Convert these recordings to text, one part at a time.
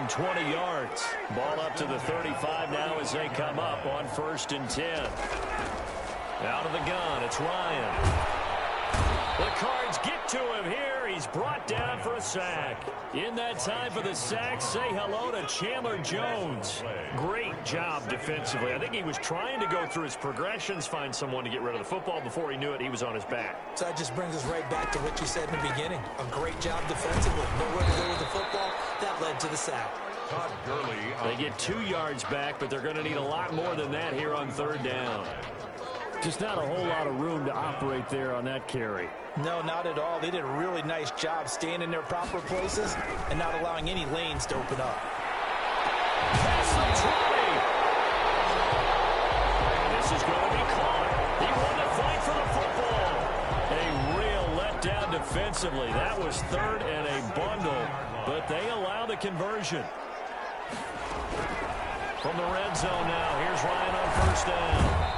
20 yards. Ball up to the 35 now as they come up on 1st and 10. Out of the gun, it's Ryan. The Cards get to him here. He's brought down for a sack. In that time for the sack, say hello to Chandler Jones. Great job defensively. I think he was trying to go through his progressions, find someone to get rid of the football. Before he knew it, he was on his back. So that just brings us right back to what you said in the beginning. A great job defensively. Nowhere to go with the football. That led to the sack. They get 2 yards back, but they're going to need a lot more than that here on 3rd down. Just not a whole lot of room to operate there on that carry. No, not at all. They did a really nice job staying in their proper places and not allowing any lanes to open up. Pass the 20. This is going to be caught. He won the fight for the football. A real letdown defensively. That was 3rd and a bundle, but they allow the conversion. From the red zone now, here's Ryan on 1st down.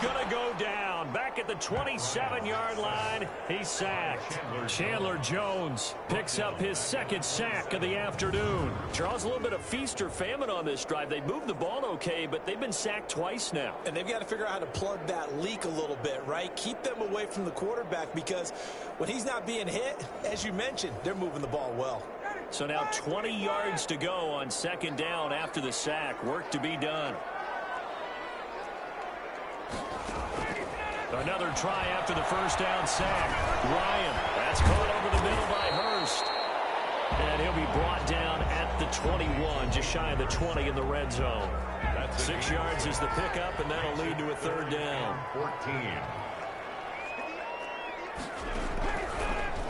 Going to go down back at the 27-yard line. He's sacked. Chandler Jones picks up his 2nd sack of the afternoon. Charles, a little bit of feast or famine on this drive. They moved the ball okay, but they've been sacked twice now. And they've got to figure out how to plug that leak a little bit, right? Keep them away from the quarterback, because when he's not being hit, as you mentioned, they're moving the ball well. So now 20 yards to go on 2nd down after the sack. Work to be done. Another try after the 1st down sack. Ryan, that's caught over the middle by Hurst. And he'll be brought down at the 21, just shy of the 20 in the red zone. 6 yards is the pickup, and that'll lead to a 3rd down. 14.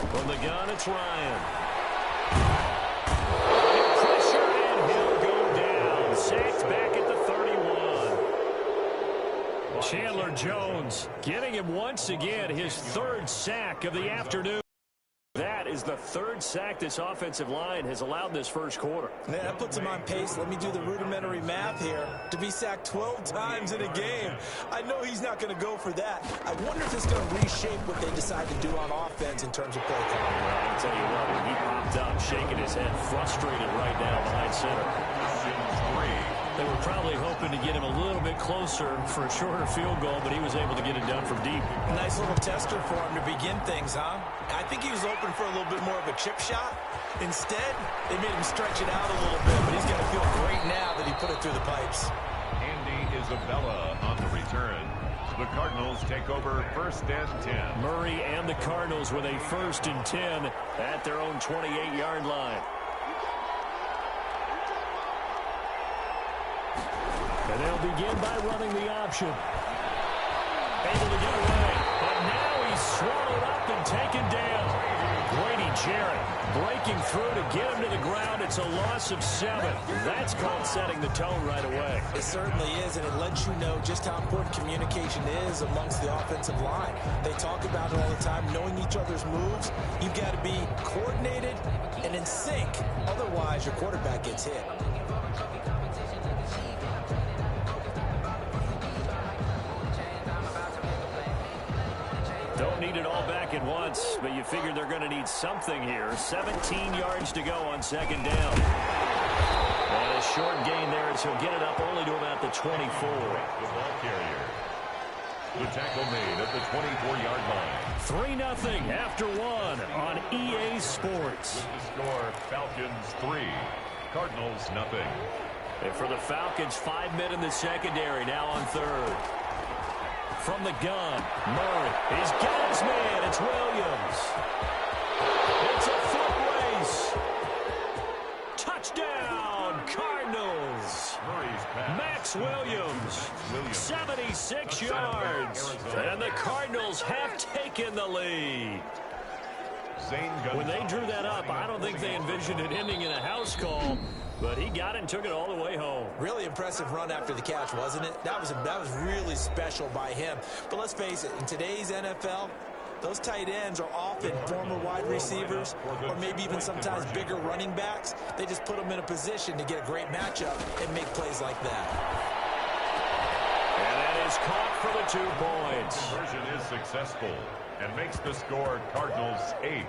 From the gun, it's Ryan. Pressure, and he'll go down. Sacked back at the 31. Chandler Jones getting him once again, his 3rd sack of the afternoon. That is the 3rd sack this offensive line has allowed in this first quarter. Yeah, that puts him on pace. Let me do the rudimentary math here. To be sacked 12 times in a game, I know he's not going to go for that. I wonder if it's going to reshape what they decide to do on offense in terms of play calling. Well, I'll tell you what, when he popped up, shaking his head, frustrated right now behind center. They were probably hoping to get him a little bit closer for a shorter field goal, but he was able to get it done from deep. Nice little tester for him to begin things, huh? I think he was open for a little bit more of a chip shot. Instead, they made him stretch it out a little bit, but he's going to feel great now that he put it through the pipes. Andy Isabella on the return. The Cardinals take over 1st and 10. Murray and the Cardinals with a 1st and 10 at their own 28-yard line. And they'll begin by running the option. Able to get away, but now he's swallowed up and taken down. Grady Jarrett breaking through to get him to the ground. It's a loss of 7. That's called setting the tone right away. It certainly is, and it lets you know just how important communication is amongst the offensive line. They talk about it all the time, knowing each other's moves. You've got to be coordinated and in sync. Otherwise, your quarterback gets hit. Don't need it all back at once, but you figure they're going to need something here. 17 yards to go on 2nd down. And a short gain there as he'll get it up only to about the 24. The ball carrier. The tackle made at the 24-yard line. 3-0 after 1 on EA Sports. With the score, Falcons 3, Cardinals 0. And for the Falcons, 5 men in the secondary, now on 3rd. From the gun, Murray. He's got his man. It's Williams. It's a foot race. Touchdown, Cardinals. Max Williams, 76 yards. And the Cardinals have taken the lead. When they drew that up, I don't think they envisioned it ending in a house call. But he got it and took it all the way home. Really impressive run after the catch, wasn't it? That was really special by him. But let's face it, in today's NFL, those tight ends are often former wide receivers or maybe even sometimes bigger running backs. They just put them in a position to get a great matchup and make plays like that. And that is caught for the 2 points. Conversion is successful and makes the score Cardinals 8,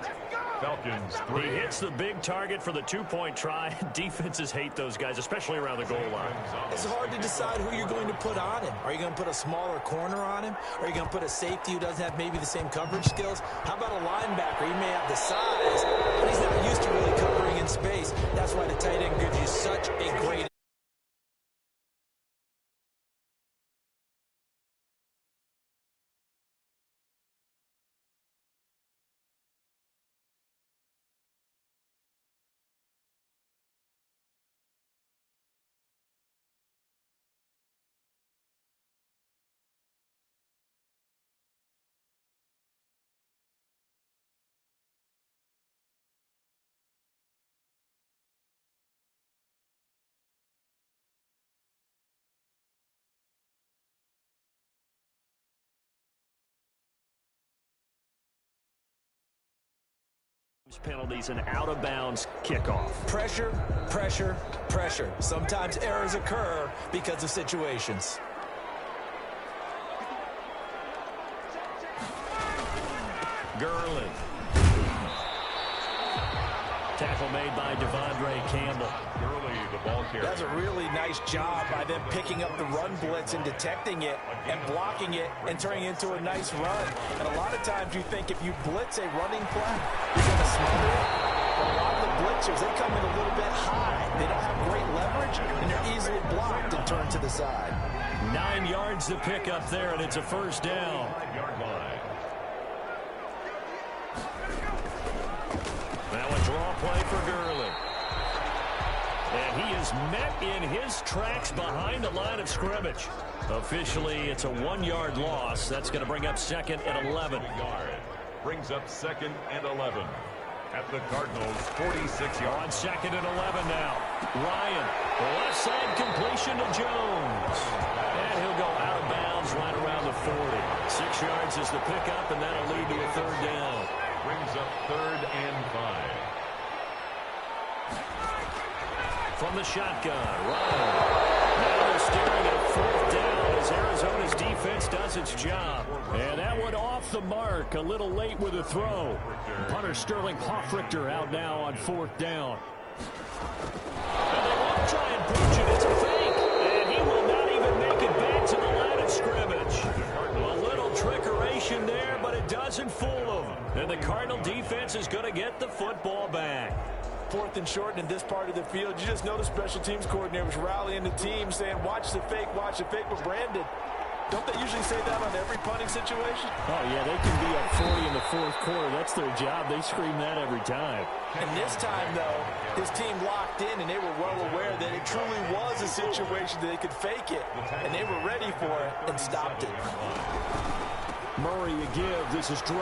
Falcons He 3. hits the big target for the two-point try. Defenses hate those guys, especially around the goal line. It's hard to decide who you're going to put on him. Are you going to put a smaller corner on him? Are you going to put a safety who doesn't have maybe the same coverage skills? How about a linebacker? He may have the size, but he's not used to really covering in space. That's why the tight end gives you such a great penalties and out-of-bounds kickoff. pressure, pressure, pressure. Sometimes errors occur because of situations. Gurley. Tackle made by Devondre Campbell. Gurley, the ball carrier. That's a really nice job by them picking up the run blitz and detecting it and blocking it and turning it into a nice run. And a lot of times you think if you blitz a running play, you're going to smother it. But a lot of the blitzers, they come in a little bit high. They don't have great leverage, and they're easily blocked and turned to the side. 9 yards to pick up there, and it's a first down. 5-yard line. Now a draw play for Gurley. And he is met in his tracks behind the line of scrimmage. Officially, it's a 1-yard loss. That's going to bring up second and 11. Brings up second and 11. At the Cardinals, 46 yards. On second and 11 now. Ryan, left side completion to Jones. And he'll go out of bounds right around the 40. 6 yards is the pickup, and that'll lead to a third down. Brings up third and 5. From the shotgun, Ryan. Now they're staring at fourth down as Arizona's defense does its job. And that one off the mark, a little late with a throw. Punter Sterling Hoffrichter out now on fourth down. And they won't try and push it. It's a fake. And he will not even make it back to the line of scrimmage. A little trickeration there, but it doesn't fool them. And the Cardinal defense is going to get the football back. Fourth and short in this part of the field. You just notice special teams coordinators rallying the team saying, watch the fake, but Brandon, don't they usually say that on every punting situation? Oh, yeah, they can be up 40 in the fourth quarter. That's their job. They scream that every time. And this time, though, his team locked in, and they were well aware that it truly was a situation that they could fake it, and they were ready for it and stopped it. Murray a give. This is Drake.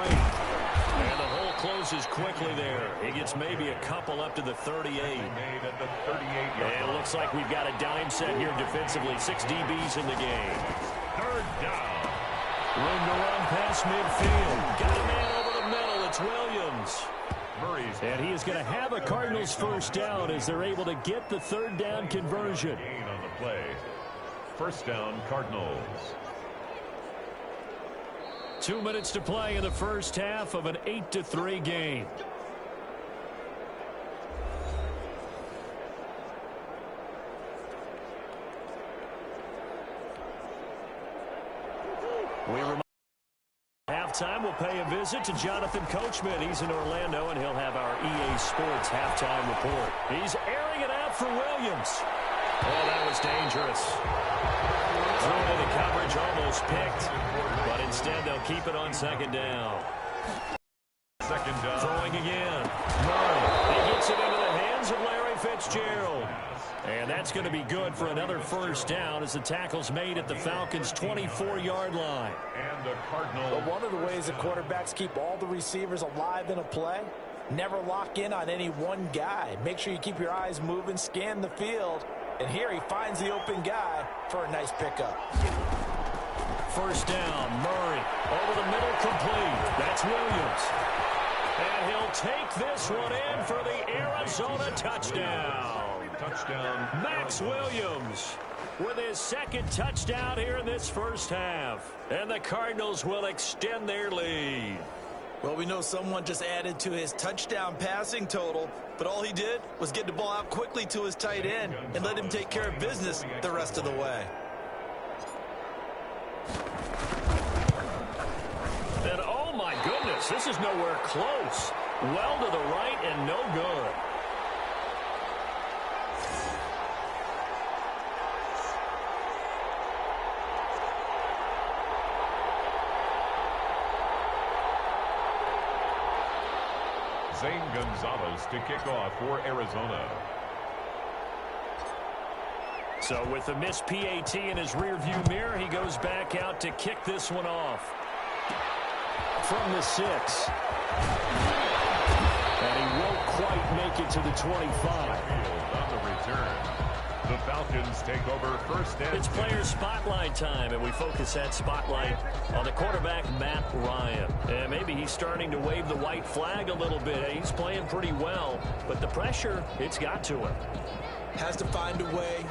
And the hole closes quickly there. He gets maybe a couple up to the 38. Made at the 38-yard. And it looks like we've got a dime set here defensively. 6 DBs in the game. Third down. Room to run past midfield. Got a man over the middle. It's Williams. Murray's. And he is going to have a Cardinals first down as they're able to get the third down conversion. Gain on the play. First down, Cardinals. 2 minutes to play in the first half of an 8-3 game. We remind halftime, we'll pay a visit to Jonathan Coachman. He's in Orlando, and he'll have our EA Sports halftime report. He's airing it out for Williams. Oh, that was dangerous. Thrown into coverage, almost picked, but instead they'll keep it on second down. Second down. Throwing again. Murray. He gets it into the hands of Larry Fitzgerald. And that's going to be good for another first down as the tackle's made at the Falcons' 24-yard line. And the Cardinals. But one of the ways the quarterbacks keep all the receivers alive in a play, never lock in on any one guy. Make sure you keep your eyes moving, scan the field. And here he finds the open guy for a nice pickup. First down, Murray. Over the middle, complete. That's Williams. And he'll take this one in for the Arizona touchdown. Touchdown. Max Williams with his second touchdown here in this first half. And the Cardinals will extend their lead. Well, we know someone just added to his touchdown passing total, but all he did was get the ball out quickly to his tight end and let him take care of business the rest of the way. And oh my goodness, this is nowhere close. Well to the right and no good. Zane Gonzalez to kick off for Arizona. So with the missed PAT in his rearview mirror, he goes back out to kick this one off. From the 6. And he won't quite make it to the 25. On the return, the Falcons take over first and It's player spotlight time, and we focus that spotlight on the quarterback, Matt Ryan. And maybe he's starting to wave the white flag a little bit. He's playing pretty well, but the pressure, it's got to him. Has to find a way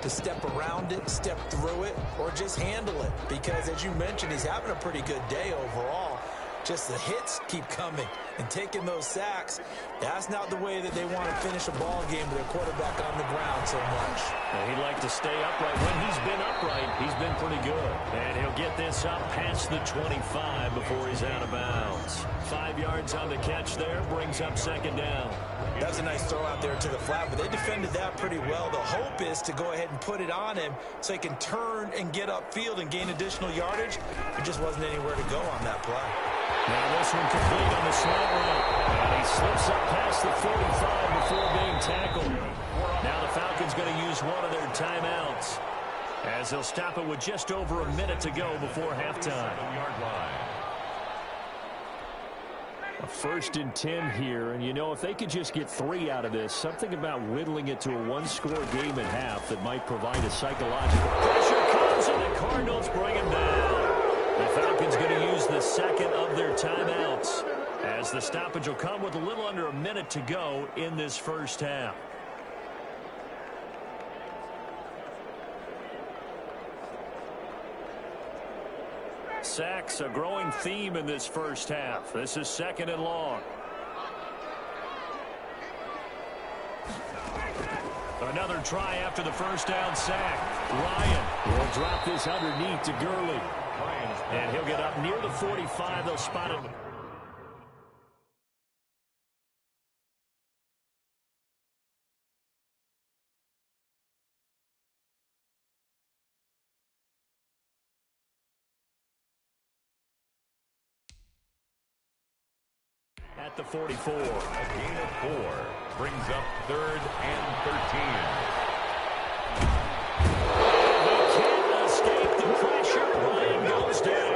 to step around it, step through it, or just handle it. Because, as you mentioned, he's having a pretty good day overall. Just the hits keep coming and taking those sacks. That's not the way that they want to finish a ball game with their quarterback on the ground so much. And he'd like to stay upright. When he's been upright, he's been pretty good. And he'll get this up past the 25 before he's out of bounds. 5 yards on the catch there, brings up second down. That's a nice throw out there to the flat, but they defended that pretty well. The hope is to go ahead and put it on him so he can turn and get upfield and gain additional yardage. There just wasn't anywhere to go on that play. Now this one complete on the slant route. And he slips up past the 45 before being tackled. Now the Falcons going to use one of their timeouts, as they'll stop it with just over a minute to go before halftime. A 1st and 10 here, and you know, if they could just get 3 out of this, something about whittling it to a one-score game at half that might provide a psychological pressure comes, and the Cardinals bring him down. The Falcons going to use the second of their timeouts, as the stoppage will come with a little under a minute to go in this first half. Sacks, a growing theme in this first half. This is 2nd and long. Another try after the first down sack. Ryan will drop this underneath to Gurley. And he'll get up near the 45. They'll spot him. At the 44. A gain of 4 brings up 3rd and 13. He can't escape the pressure. Ryan goes down.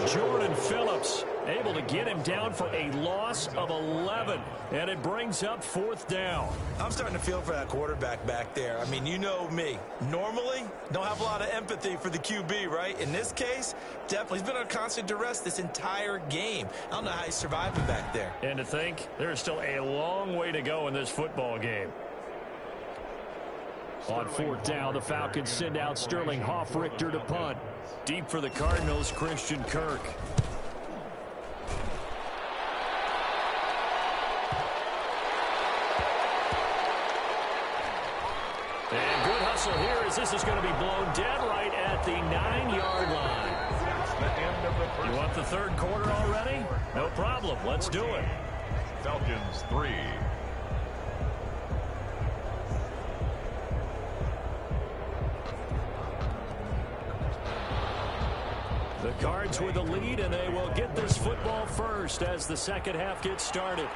Jordan Phillips able to get him down for a loss of 11. And it brings up 4th down. I'm starting to feel for that quarterback back there. I mean, you know me. Normally, don't have a lot of empathy for the QB, right? In this case, definitely. He's been on constant duress this entire game. I don't know how he's surviving back there. And to think, there's still a long way to go in this football game. On 4th down, the Falcons send out Sterling Hoffrichter to punt. Deep for the Cardinals, Christian Kirk. And good hustle here, as this is going to be blown dead right at the 9-yard line. That's the end of the first. You want the 3rd quarter already? No problem. Let's do it. Falcons 3. The Cards with the lead, and they will get this football first as the second half gets started.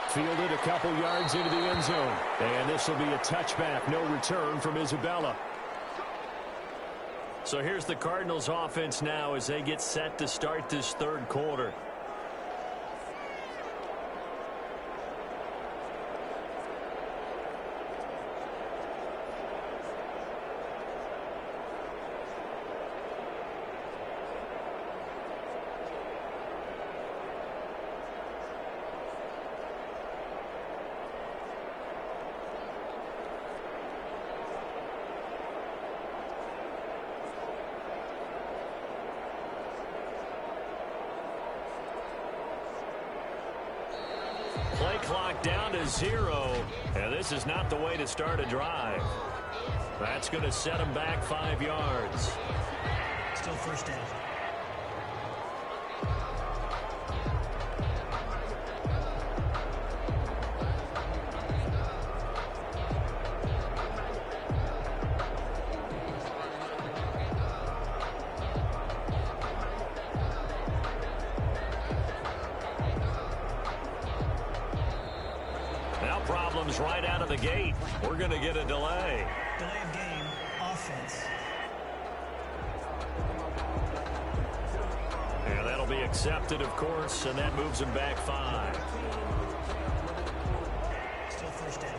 Fielded a couple yards into the end zone. And this will be a touchback. No return from Isabella. So here's the Cardinals offense now as they get set to start this 3rd quarter. to 0, and this is not the way to start a drive. That's going to set them back 5 yards. Still first down. Now problems right out of the gate. We're going to get a delay. Delay of game, offense. And that'll be accepted, of course, and that moves them back 5. Still first down.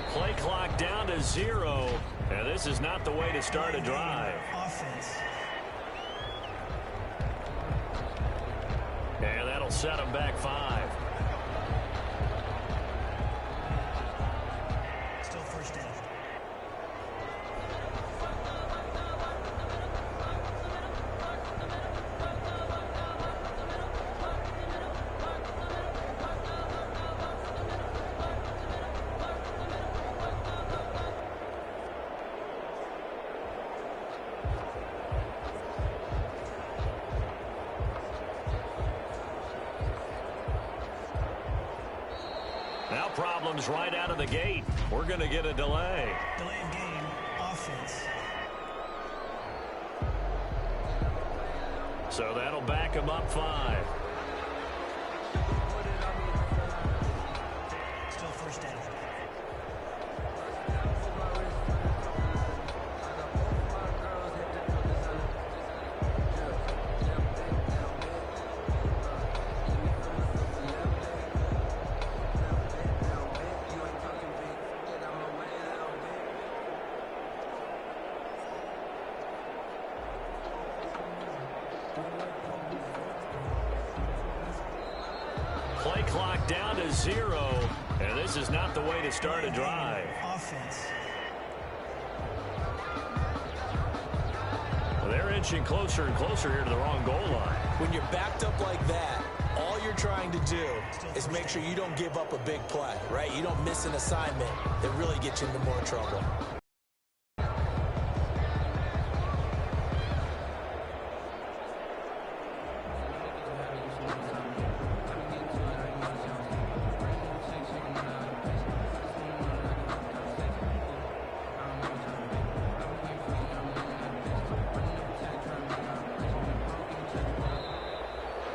Play clock down to 0, and this is not the way to start a drive. Offense. And that'll set them back 5. Still first down. Now problems right out of the gate. We're going to get a delay. Delay of game, offense. So that'll back them up 5. Still first down. Play clock down to 0, and this is not the way to start a drive. Offense. Well, they're inching closer and closer here to the wrong goal line. When you're backed up like that, all you're trying to do is make sure you don't give up a big play, right? You don't miss an assignment that really gets you into more trouble.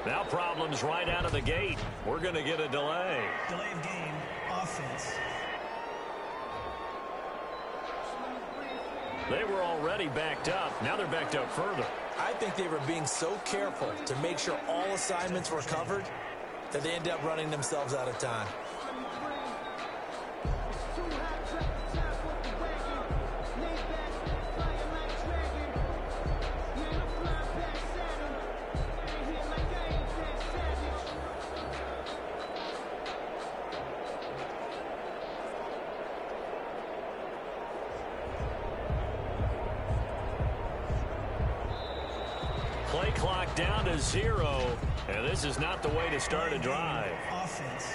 Now problems right out of the gate. We're going to get a delay. Delay of game, offense. They were already backed up. Now they're backed up further. I think they were being so careful to make sure all assignments were covered that they ended up running themselves out of time. Play clock down to 0, and this is not the way to start a drive. Offense.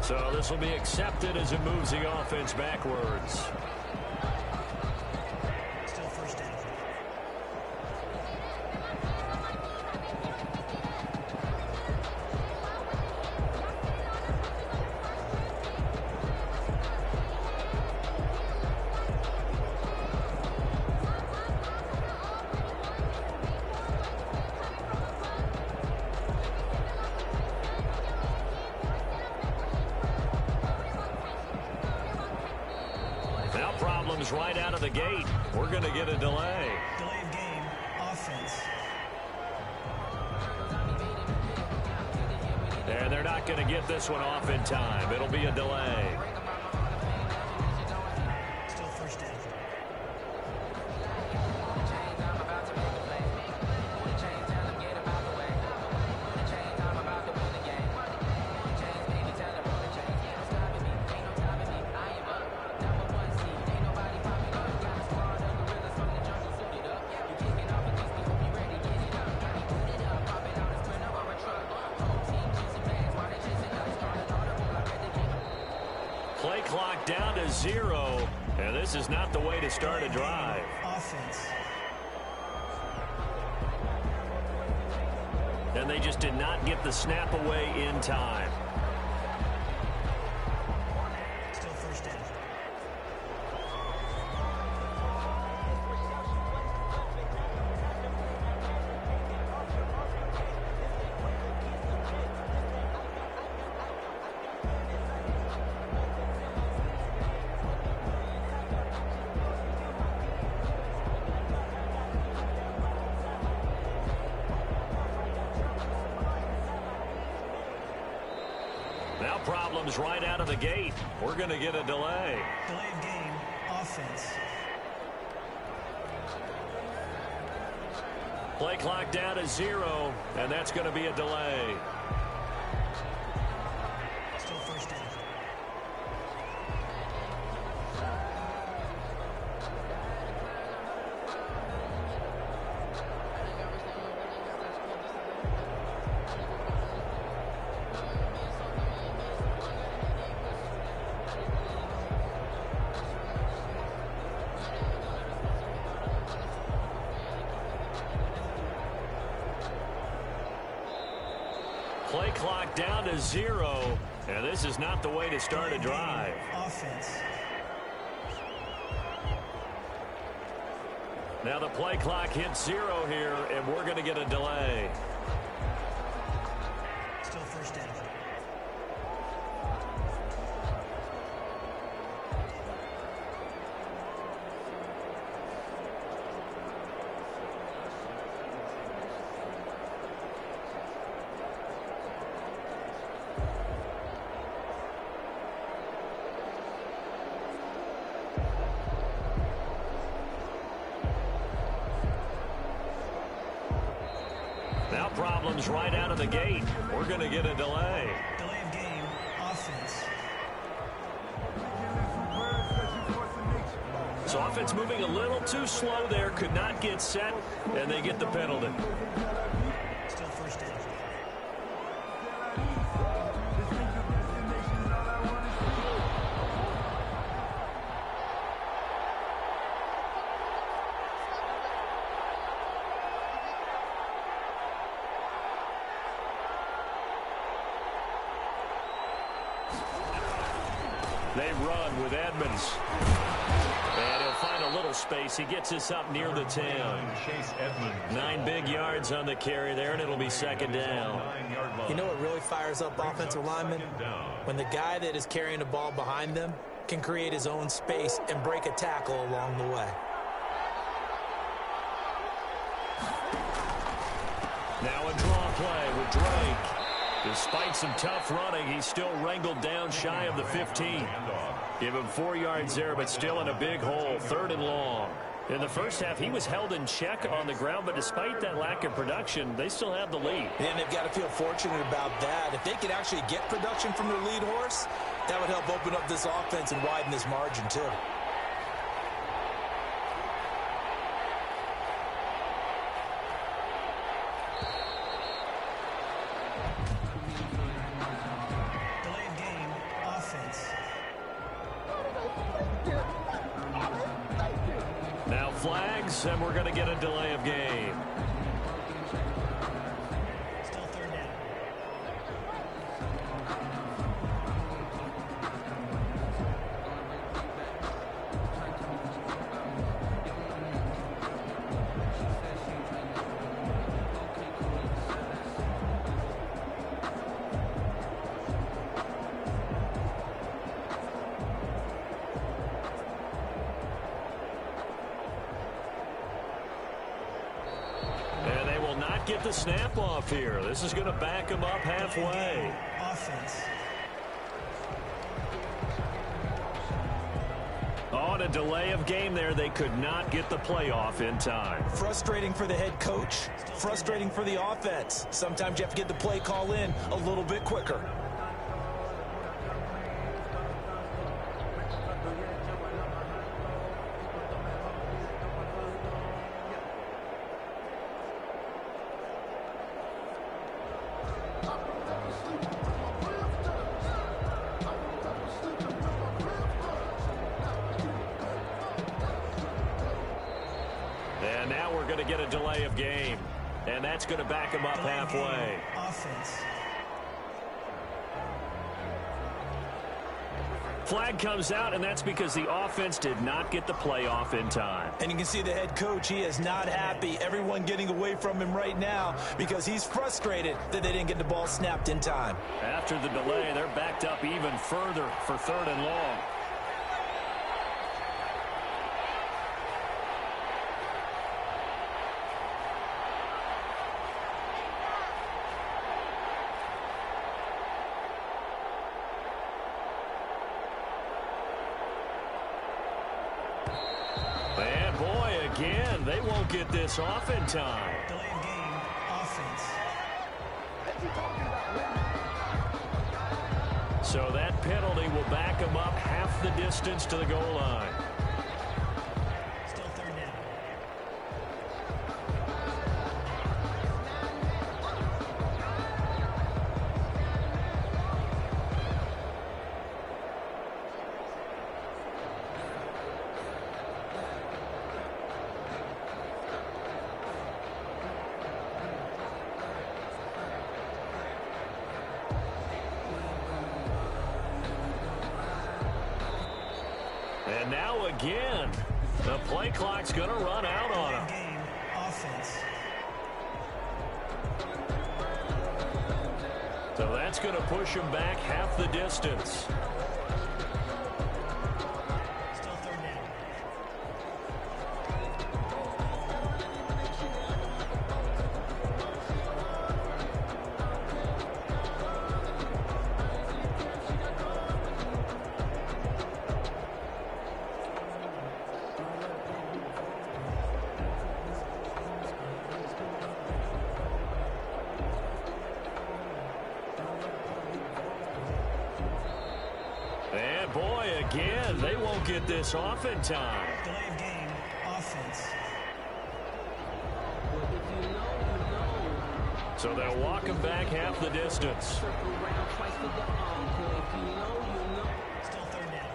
So this will be accepted as it moves the offense backwards. Still first down. Now problems right out of the gate. We're going to get a delay. Delay of game, offense. And they're not going to get this one off in time. It'll be a delay. Still first down. Play clock down to 0, and this is not the way to start a drive. Offense. And they just did not get the snap away in time. Still first down. Now problems right out of the gate. We're going to get a delay. Delay of game. Offense. Play clock down to 0, and that's going to be a delay. Still first down. Play clock down to 0, and this is not the way to start a drive. Offense. Now the play clock hits 0 here, and we're going to get a delay. Still first down. Now problems right out of the gate. We're going to get a delay. Delay of game. Offense. So offense moving a little too slow there. Could not get set, and they get the penalty. Still first down. They run with Edmonds. And he'll find a little space. He gets us up near the 10. Chase Edmonds. 9 big yards on the carry there, and it'll be second down. You know what really fires up offensive linemen? When the guy that is carrying the ball behind them can create his own space and break a tackle along the way. Now a draw play with Drake. Despite some tough running, he's still wrangled down shy of the 15. Give him 4 yards there, but still in a big hole, 3rd and long. In the first half, he was held in check on the ground, but despite that lack of production, they still have the lead. And they've got to feel fortunate about that. If they could actually get production from their lead horse, that would help open up this offense and widen this margin too. Delay of game. Offense. Now flags, and we're going to get a delay of game. Still third down. not get the snap off here. This is going to back him up halfway. Offense. On a delay of game there, they could not get the playoff in time. Frustrating for the head coach, frustrating for the offense. Sometimes you have to get the play call in a little bit quicker. And now we're going to get a delay of game. And that's going to back him up halfway. Offense. Flag comes out, and that's because the offense did not get the playoff in time. And you can see the head coach, he is not happy. Everyone getting away from him right now because he's frustrated that they didn't get the ball snapped in time. After the delay, they're backed up even further for 3rd and long. And boy, again, they won't get this off in time. Delay of game. Offense. So that penalty will back them up half the distance to the goal line. Still 3rd down. And now again, the play clock's going to run out on Delay of them. game. Offense. So that's going to push them back half the distance. Still 3rd down. And boy, again, they won't get this off in time. Delay of game. Offense. So they'll walk him back half the distance. Still 3rd down.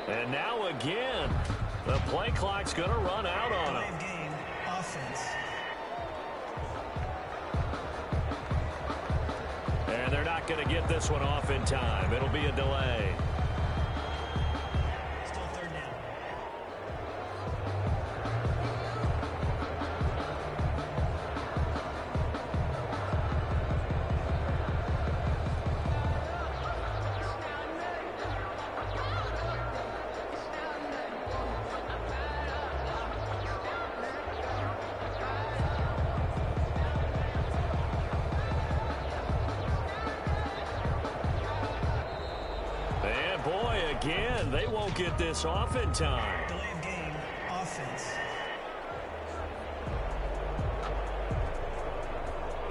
And now again, the play clock's going to run out on Delay them. of game. Offense. And they're not going to get this one off in time. It'll be a delay. Still 3rd down. And boy, again, they won't get this off in time. Delay of game. Offense.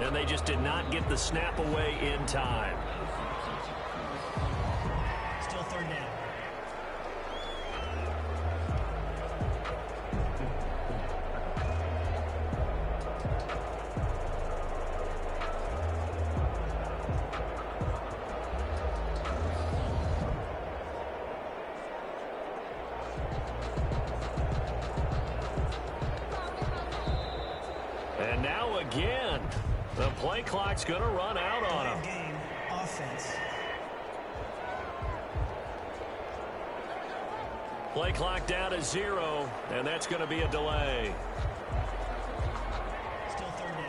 And they just did not get the snap away in time. Still 3rd down. And now again, the play clock's going to run out on Delay of them. game. Offense. Offense. Play clock down to 0, and that's going to be a delay. Still third down.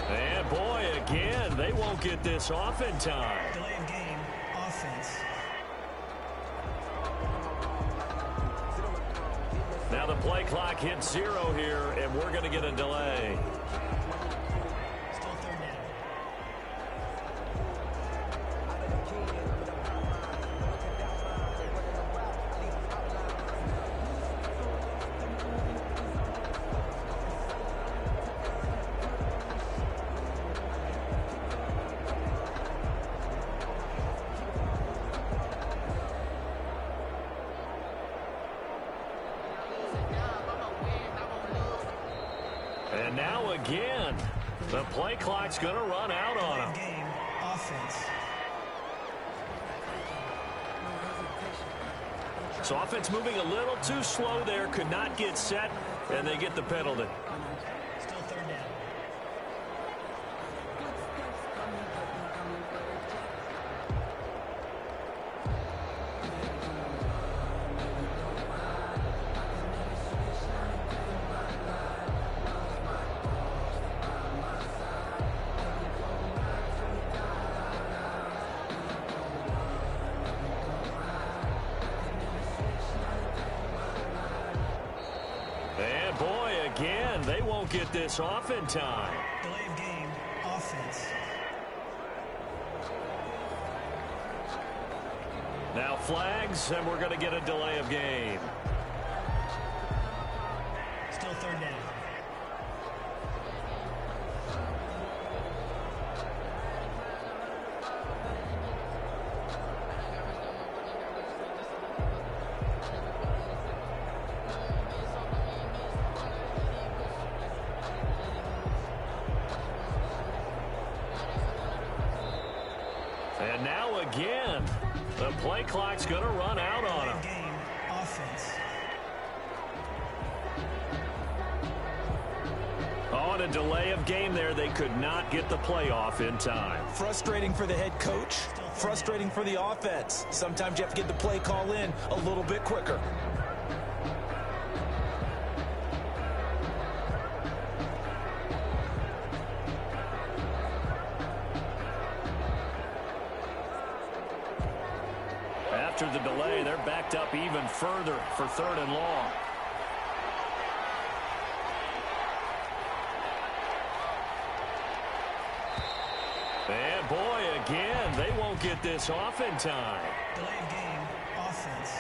And boy, again, they won't get this off in time. Delay of game. Offense. Now the play clock hits 0 here, and we're going to get a delay. Still third down. And now again, the play clock's going to run out on Delay of them. game. Offense. So offense moving a little too slow there, could not get set, and they get the penalty. Still third down. And boy, again, they won't get this off in time. Delay of game. Offense. Now flags, and we're going to get a delay of game. Still third down. And now again, the play clock's going to run out on Delay them. of game. Offense. Oh, and a delay of game there. They could not get the playoff in time. Frustrating for the head coach. Frustrating for the offense. Sometimes you have to get the play call in a little bit quicker. After the delay, they're backed up even further for 3rd and long. And boy, again, they won't get this off in time. Delay of game. Offense.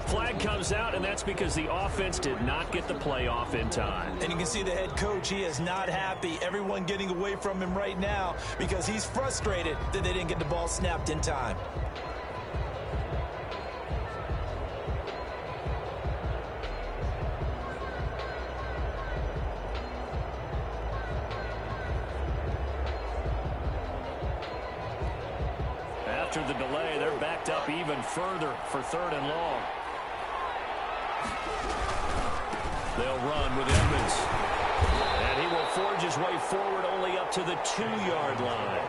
Flag comes out, and that's because the offense did not get the playoff in time. And you can see the head coach, he is not happy. Everyone getting away from him right now because he's frustrated that they didn't get the ball snapped in time. After the delay, they're backed up even further for 3rd and long. They'll run with Edmonds. And he will forge his way forward only up to the 2-yard line.